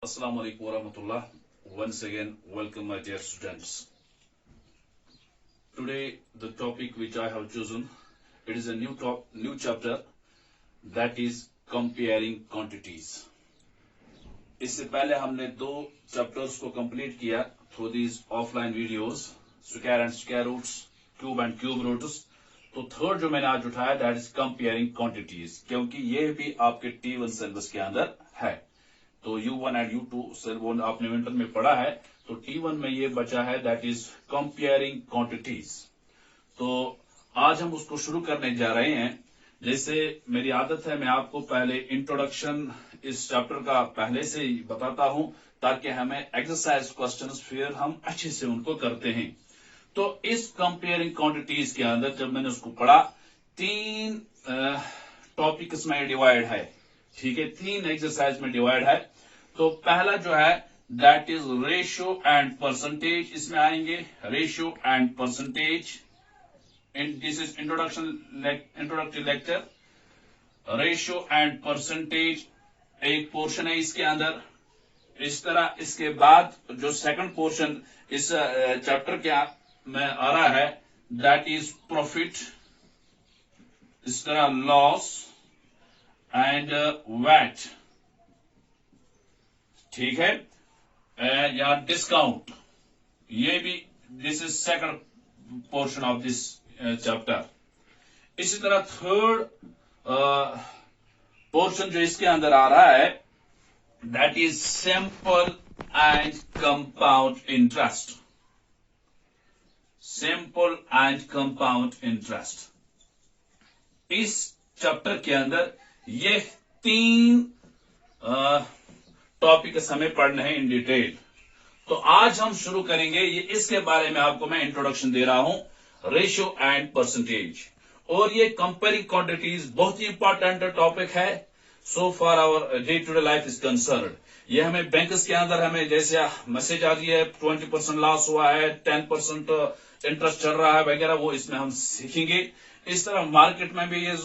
Assalamu alaikum warahmatullah. Once again, welcome my dear students. Today, the topic which I have chosen, it is a new chapter, that is comparing quantities. इससे पहले हमने दो chapters को complete किया through these offline videos, square and square roots, cube and cube roots. तो third जो मैंने आज उठाया, दैट इज कंपेयरिंग क्वांटिटीज, क्योंकि ये भी आपके T1 सिलेबस के अंदर है. तो U1 एंड U2 आपने विंटर में पढ़ा है, तो T1 में ये बचा है, दैट इज कंपेयरिंग क्वांटिटीज. तो आज हम उसको शुरू करने जा रहे हैं. जैसे मेरी आदत है, मैं आपको पहले इंट्रोडक्शन इस चैप्टर का पहले से ही बताता हूं, ताकि हमें एक्सरसाइज क्वेश्चंस फिर हम अच्छे से उनको करते हैं. तो इस कंपेयरिंग क्वांटिटीज के अंदर जब मैंने उसको पढ़ा, तीन टॉपिक्स में डिवाइड है. ठीक है, तीन एक्सरसाइज में डिवाइड है. तो पहला जो है, that is ratio and percentage. इसमें आएंगे ratio and percentage. This is introductory lecture. Ratio and percentage एक पोर्शन है इसके अंदर. इस तरह इसके बाद जो सेकंड पोर्शन इस चैप्टर के में आ रहा है, दैट इज प्रॉफिट. इस तरह लॉस एंड वैट. ठीक है, या डिस्काउंट, ये भी this is second portion of this chapter. इसी तरह थर्ड पोर्शन जो इसके अंदर आ रहा है, that is simple and compound interest. Simple and compound interest. इस चैप्टर के अंदर ये तीन टॉपिक्स हमें पढ़ने हैं इन डिटेल. तो आज हम शुरू करेंगे, ये इसके बारे में आपको मैं इंट्रोडक्शन दे रहा हूं, रेशियो एंड परसेंटेज. और ये कंपेयरिंग क्वांटिटीज बहुत ही इंपॉर्टेंट टॉपिक है so for our day to day life is concern. ये हमें बैंक्स के अंदर हमें जैसे मैसेज आ रही है 20% लॉस हुआ है, 10% इंटरेस्ट चल रहा है वगैरह, वो इसमें हम सीखेंगे. इस तरह मार्केट में भी ये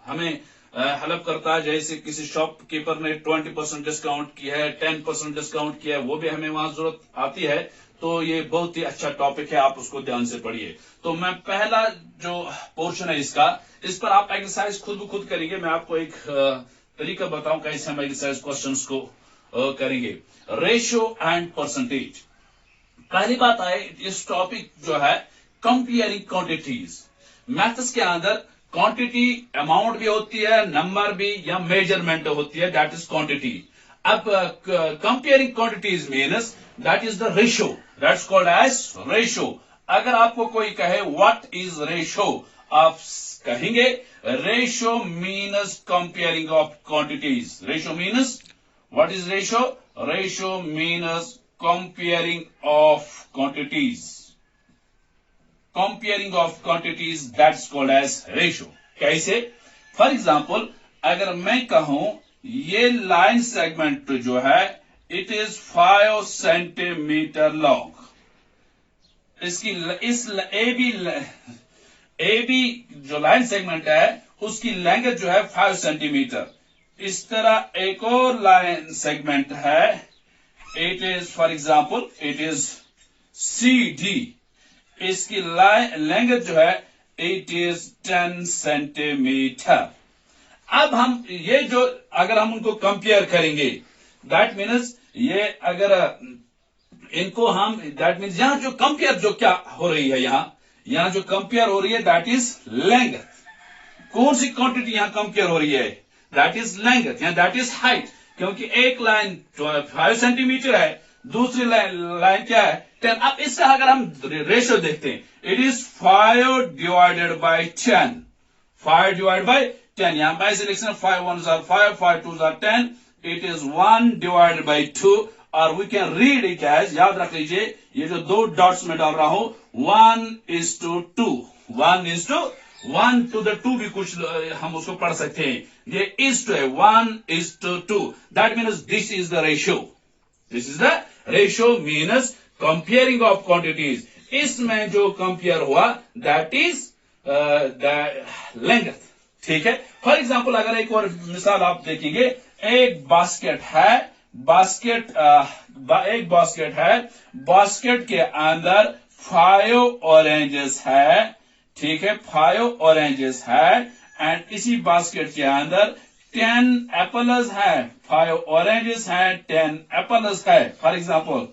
हमें हेल्प करता है. जैसे किसी शॉपकीपर ने 20% डिस्काउंट किया है, 10% डिस्काउंट किया है, वो भी हमें वहां जरूरत आती है. तो ये बहुत ही अच्छा टॉपिक है, आप उसको ध्यान से पढ़िए. तो मैं पहला जो पोर्शन है इसका, इस पर आप एक्सरसाइज खुद करेंगे. मैं आपको एक तरीका बताऊं कैसे हम एक्सरसाइज क्वेश्चंस को करेंगे. Ratio and percentage. पहली बात है, इस टॉपिक जो है कंपेयरिंग क्वांटिटीज. मैथ्स के अंदर क्वांटिटी अमाउंट भी होती है, नंबर भी, या मेजरमेंट होती है, दैट इज क्वांटिटी. अब comparing quantities means that is the ratio, that's called as ratio. अगर आपको कोई कहे व्हाट इज रेशियो, आप कहेंगे ratio means comparing of quantities. Ratio means what is ratio? Ratio means comparing of quantities. Comparing of quantities, that's called as ratio. कैसे? For example, अगर मैं कहूं ये लाइन सेगमेंट जो है, इट इज 5 सेंटीमीटर लॉन्ग. इसकी इस ए बी जो लाइन सेगमेंट है, उसकी लेंथ जो है 5 सेंटीमीटर. इस तरह एक और लाइन सेगमेंट है, it is for example it is C D. इसकी लेंथ जो है इट इज 10 सेंटीमीटर. अब हम ये जो अगर हम उनको कंपेयर करेंगे, दैट मीन्स ये अगर इनको हम, दैट मीन्स यहां जो कंपेयर जो क्या हो रही है, यहां जो कंपेयर हो रही है, दैट इज लेंथ. कौन सी क्वांटिटी यहां कंपेयर हो रही है? दैट इज लेंथ, या दैट इज हाइट. क्योंकि एक लाइन 5 सेंटीमीटर है, दूसरी लाइन क्या है? 10. अब इसका अगर हम रेशियो देखते हैं, it is 5 divided by 10. 5 divide by 10. यहां पर ऐसे लिख सकते हैं 5 1s are 5, 5 2s are 10. It is 1 divided by 2. और we can read it as, याद रख लीजिए, ये जो दो डॉट्स में डाल रहा हूं, 1:2. 1 to the 2 भी कुछ हम उसको पढ़ सकते हैं. ये इज टू है, 1:2. That means this is the ratio. This is the ratio means comparing of quantities. इसमें जो कंपेयर हुआ, दैट इज द लेंथ. ठीक है. फॉर एग्जाम्पल अगर एक और मिसाल आप देखेंगे, एक बास्केट है बास्केट एक बास्केट है, बास्केट के अंदर 5 ऑरेंजेस है, ठीक है, 5 ऑरेंजेस है, एंड इसी बास्केट के अंदर 10 एप्पल्स है, 5 ऑरेंजेस है, 10 एप्पल्स है। फॉर एग्जाम्पल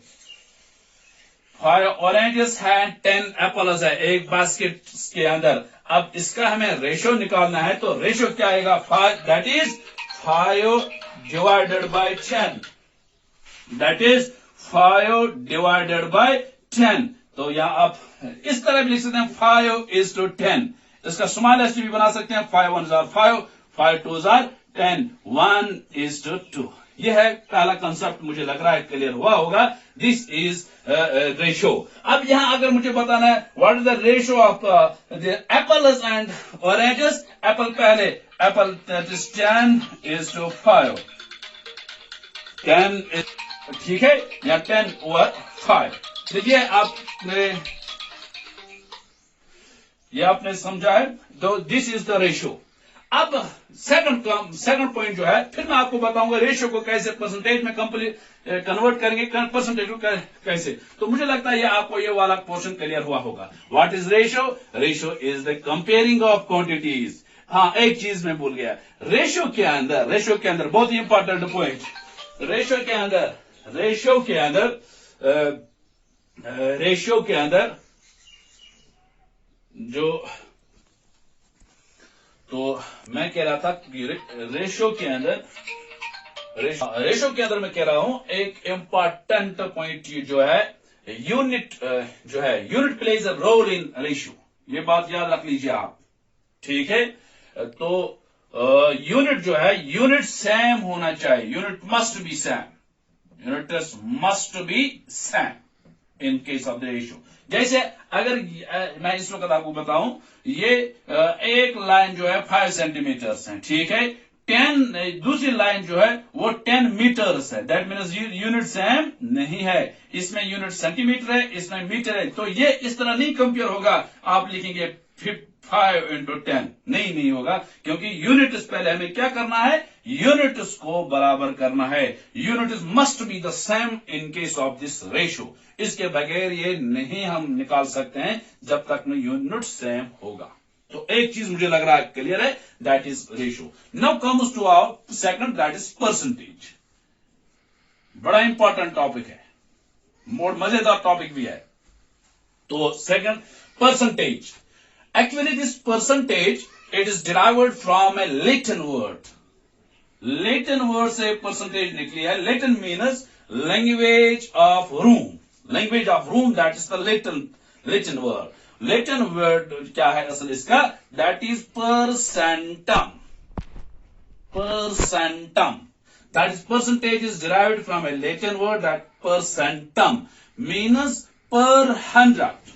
5 ऑरेंजेस है, 10 एप्पल्स है एक बास्केट के अंदर। अब इसका हमें रेशो निकालना है, तो रेशो क्या आएगा, 5, that is 5 divided by 10, that is 5 divided by 10। तो यहां आप इस तरह भी लिख सकते हैं 5:10। इसका स्मॉलेस्ट भी बना सकते हैं, 5 1s are 5, 5 2s are 10, 1:2। यह है पहला कंसेप्ट, मुझे लग रहा है क्लियर हुआ होगा। This is ratio. अब यहां अगर मुझे बताना है what is the ratio of the apples and oranges, Apple पहले, एप्पल दैट इज 10:5, 10 ठीक है, या 10/5। देखिए आपने समझा है, तो दिस इज द रेशो। अब सेकंड पॉइंट जो है, फिर मैं आपको बताऊंगा रेशो को कैसे परसेंटेज में कन्वर्ट करेंगे, परसेंटेज को कैसे। तो मुझे लगता है ये आपको ये वाला पोर्शन क्लियर हुआ होगा। What is ratio? Ratio is the comparing of quantities. हाँ, एक चीज मैं भूल गया, रेशो के अंदर बहुत ही इंपॉर्टेंट पॉइंट, रेशो के अंदर जो, तो मैं कह रहा था कि रेशो के अंदर मैं कह रहा हूं एक इंपॉर्टेंट पॉइंट जो है, unit plays a role in ratio. ये बात याद रख लीजिए आप, ठीक है। तो यूनिट जो है, यूनिट सेम होना चाहिए, unit must be same in case of the ratio. जैसे अगर मैं इस वक्त आपको बताऊं, ये एक लाइन जो है 5 सेंटीमीटर है, ठीक है, 10 दूसरी लाइन जो है वो 10 मीटर्स है, दैट मीन्स यूनिट सेम नहीं है। इसमें यूनिट सेंटीमीटर है, इसमें मीटर है, तो ये इस तरह नहीं कंपेयर होगा। आप लिखेंगे 5 × 10, नहीं होगा, क्योंकि यूनिट्स पहले हमें क्या करना है, यूनिट्स को बराबर करना है। Units must be the same in case of this ratio. इसके बगैर ये नहीं हम निकाल सकते हैं जब तक न यूनिट सेम होगा। तो एक चीज मुझे लग रहा है क्लियर है, that is ratio. Now comes to our second, that is percentage. बड़ा इंपॉर्टेंट टॉपिक है, मोर मजेदार टॉपिक भी है। तो second, percentage. Actually, this percentage, it is derived from a Latin word. Latin word से percentage निकली है। Latin means language of room. Language of room, that is the Latin word. Latin word क्या है असल इसका? That is percentum. Percentum. That is percentage is derived from a Latin word, that percentum means per hundred.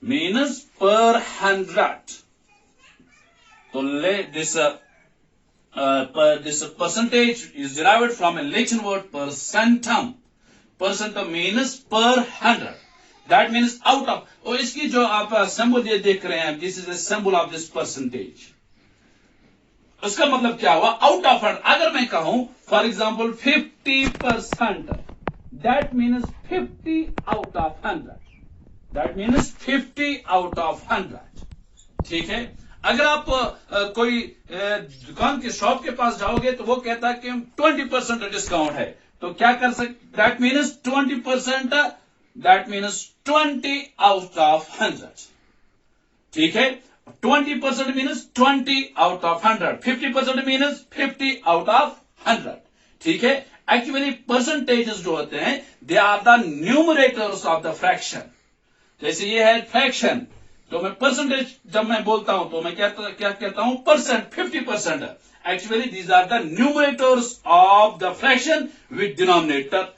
Means per hundred. So this percentage is derived from a Latin word percentum. Percentum means per hundred. That means out of. और इसकी जो आप symbol ये देख रहे हैं, this is a symbol of this percentage. उसका मतलब क्या हुआ? Out of 100. अगर मैं कहूं for example 50%, that means 50 out of 100. That means 50 out of 100. ठीक है। अगर आप कोई दुकान के शॉप के पास जाओगे तो वो कहता है कि 20% डिस्काउंट है, तो क्या कर सकते, that means 20%, that means 20 out of 100। ठीक है, 20% means 20 out of 100, 50% means 50 out of 100। ठीक है। एक्चुअली परसेंटेजेस जो होते हैं, they are the numerators of the fraction. जैसे ये है फ्रैक्शन, तो मैं परसेंटेज जब मैं बोलता हूं तो मैं क्या कहता हूं, percent, 50%। Actually these are the numerators of the fraction with denominator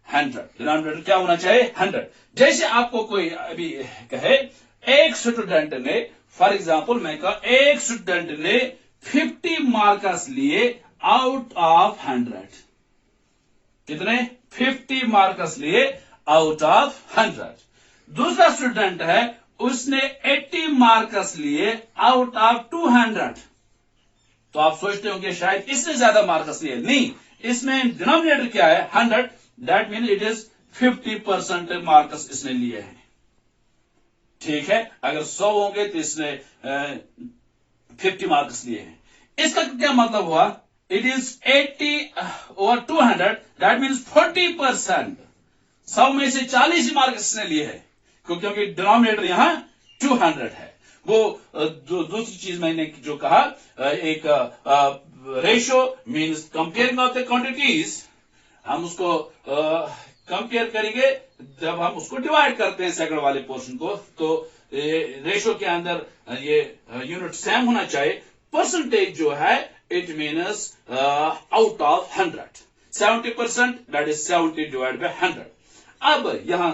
100। Denominator क्या होना चाहिए, 100। जैसे आपको कोई अभी कहे एक स्टूडेंट ने, फॉर एग्जाम्पल मैं कहा एक स्टूडेंट ने 50 मार्क्स लिए आउट ऑफ 100। कितने? 50 मार्क्स लिए आउट ऑफ 100। दूसरा स्टूडेंट है, उसने 80 मार्क्स लिए आउट ऑफ 200। तो आप सोचते होंगे शायद इससे ज्यादा मार्क्स लिए, नहीं, इसमें डिनोमिनेटर क्या है 100, that mean it is 50% marks इसने लिए हैं। ठीक है, अगर 100 होंगे तो इसने 50 मार्क्स लिए हैं। इसका क्या मतलब हुआ, it is 80 over 200, that means 40%। 100 में से 40 मार्क्स इसने लिए हैं, क्योंकि डिनोमिनेटर यहां 200 है। वो दूसरी चीज मैंने जो कहा, एक ratio means comparing of the quantities, हम उसको कंपेयर करेंगे जब हम उसको डिवाइड करते हैं सेकंड वाले पोर्शन को, तो रेशियो के अंदर ये यूनिट सेम होना चाहिए। परसेंटेज जो है it means out of 100, 70%, that is 70 divide by 100। अब यहां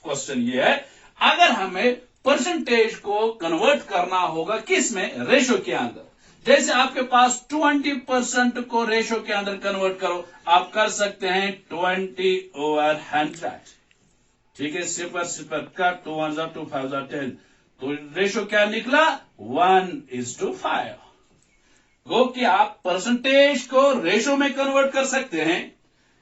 क्वेश्चन ये है, अगर हमें परसेंटेज को कन्वर्ट करना होगा किस में, रेशियो के अंदर। जैसे आपके पास 20% को रेशियो के अंदर कन्वर्ट करो, आप कर सकते हैं 20 ओवर 100। ठीक है, सिपर सिपर का 2 1 2 5 10, तो रेशियो क्या निकला 1:5। गो कि आप परसेंटेज को रेशियो में कन्वर्ट कर सकते हैं,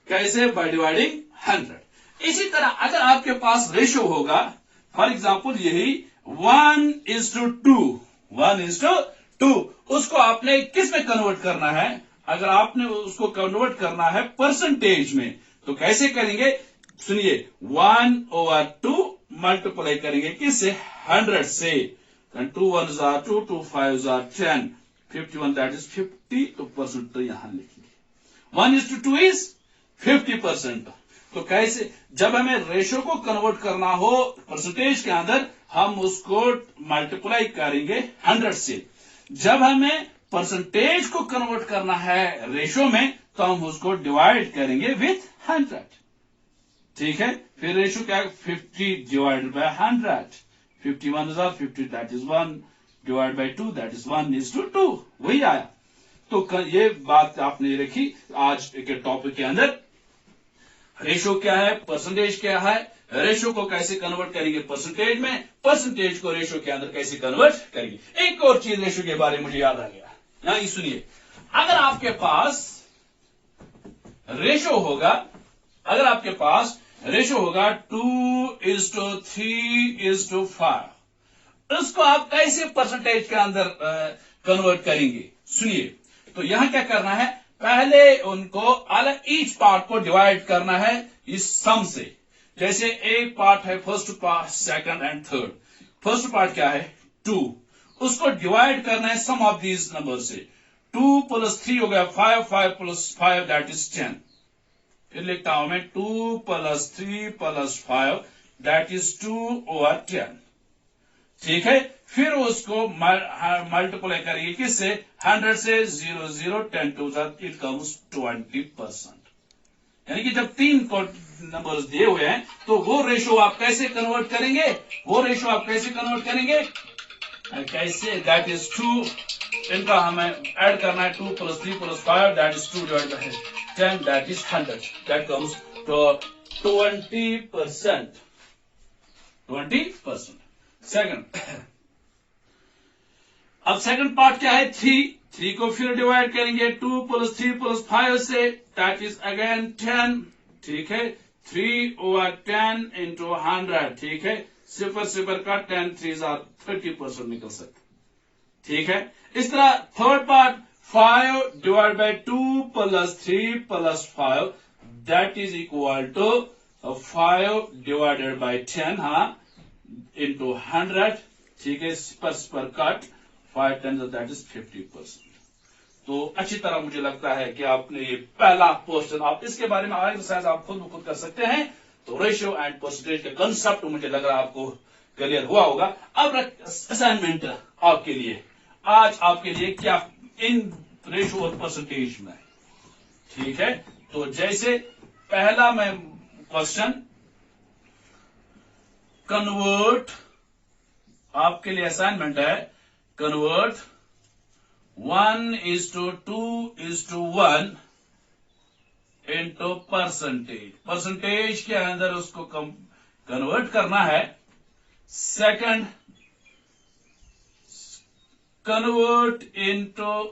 कैसे, बाय डिवाइडिंग 100। इसी तरह अगर आपके पास रेशियो होगा, फॉर एग्जाम्पल यही 1:2, 1:2, उसको आपने किस में कन्वर्ट करना है, अगर आपने उसको कन्वर्ट करना है परसेंटेज में, तो कैसे करेंगे, सुनिए, 1/2 मल्टीप्लाई करेंगे किससे, 100 से, 2 1 2, 2 5 10, 51, दैट इज 50, तो परसेंट तो यहां लिखेंगे। 1:2 इज 50%। तो कैसे, जब हमें रेशियो को कन्वर्ट करना हो परसेंटेज के अंदर, हम उसको मल्टीप्लाई करेंगे 100 से। जब हमें परसेंटेज को कन्वर्ट करना है रेशियो में, तो हम उसको डिवाइड करेंगे विथ 100। ठीक है, फिर रेशियो क्या, 50 divided by 100, 51 50, that is 1 divide by 2, that is 1:2, वही आया। तो ये बात आपने रखी आज के टॉपिक के अंदर, रेशियो क्या है, परसेंटेज क्या है, रेशियो को कैसे कन्वर्ट करेंगे परसेंटेज में, परसेंटेज को रेशियो के अंदर कैसे कन्वर्ट करेंगे। एक और चीज रेशियो के बारे में मुझे याद आ गया, यहां सुनिए, अगर आपके पास रेशियो होगा, अगर आपके पास रेशियो होगा 2:3:5, उसको आप कैसे परसेंटेज के अंदर कन्वर्ट करेंगे, सुनिए। तो यहां क्या करना है, पहले उनको अलग, ईच पार्ट को डिवाइड करना है इस सम से। जैसे एक पार्ट है first part, second and third. First part क्या है 2, उसको डिवाइड करना है सम ऑफ दीज नंबर से। 2 + 3 हो गया 5, 5 + 5 दैट इज 10। फिर लिखता हूं मैं 2 + 3 + 5 दैट इज 2/10। ठीक है, फिर उसको मल्टीप्लाई करिए किससे, 100 से, 0 0 10 2 इट कम्स 20%। यानी कि जब 3 नंबर्स दिए हुए हैं, तो वो रेशियो आप कैसे कन्वर्ट करेंगे, वो रेशियो आप कैसे कन्वर्ट करेंगे, कैसे, दैट इज 2, इनका हमें ऐड करना है, 2 + 3 + 5 that is 2 divide by 10, that is 100, that comes to 20%। 20%। Second, अब सेकंड पार्ट क्या है 3 को फिर डिवाइड करेंगे 2 + 3 + 5 से, दैट इज अगेन 10। ठीक है, 3/10 into 100। ठीक है, सिफर सिफर का 10 3 30% निकल सकता। ठीक है, इस तरह third part 5 divide by 2 + 3 + 5 that is equal to 5 divided by 10 into 100। ठीक है, पर कट 5 10 दैट इज 50%। तो अच्छी तरह मुझे लगता है कि आपने ये पहला पोर्शन, आप इसके बारे में एक्सरसाइज आप खुद कर सकते हैं। तो रेशियो एंड परसेंटेज का कंसेप्ट मुझे लग रहा है आपको क्लियर हुआ होगा। अब असाइनमेंट आपके लिए, आज आपके लिए क्या इन रेशियो और परसेंटेज में। ठीक है, तो जैसे पहला मैं क्वेश्चन, कन्वर्ट, आपके लिए असाइनमेंट है, कन्वर्ट 1:2:1 इंटू परसेंटेज। परसेंटेज के अंदर उसको कन्वर्ट करना है। सेकंड, कन्वर्ट इनटू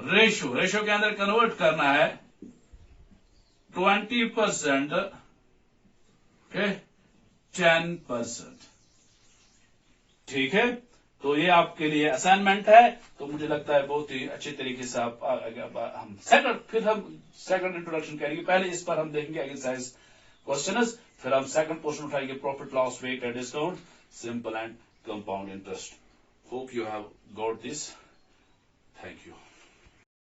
रेशो के अंदर कन्वर्ट करना है 20%, ओके, 10%, ठीक है। तो ये आपके लिए असाइनमेंट है। तो मुझे लगता है बहुत ही अच्छे तरीके से हम सेकंड इंट्रोडक्शन करेंगे। पहले इस पर हम देखेंगे एक्सरसाइज क्वेश्चन, फिर हम सेकंड पोर्शन उठाएंगे, profit loss weight and discount, simple and compound interest. Hope you have got this. Thank you.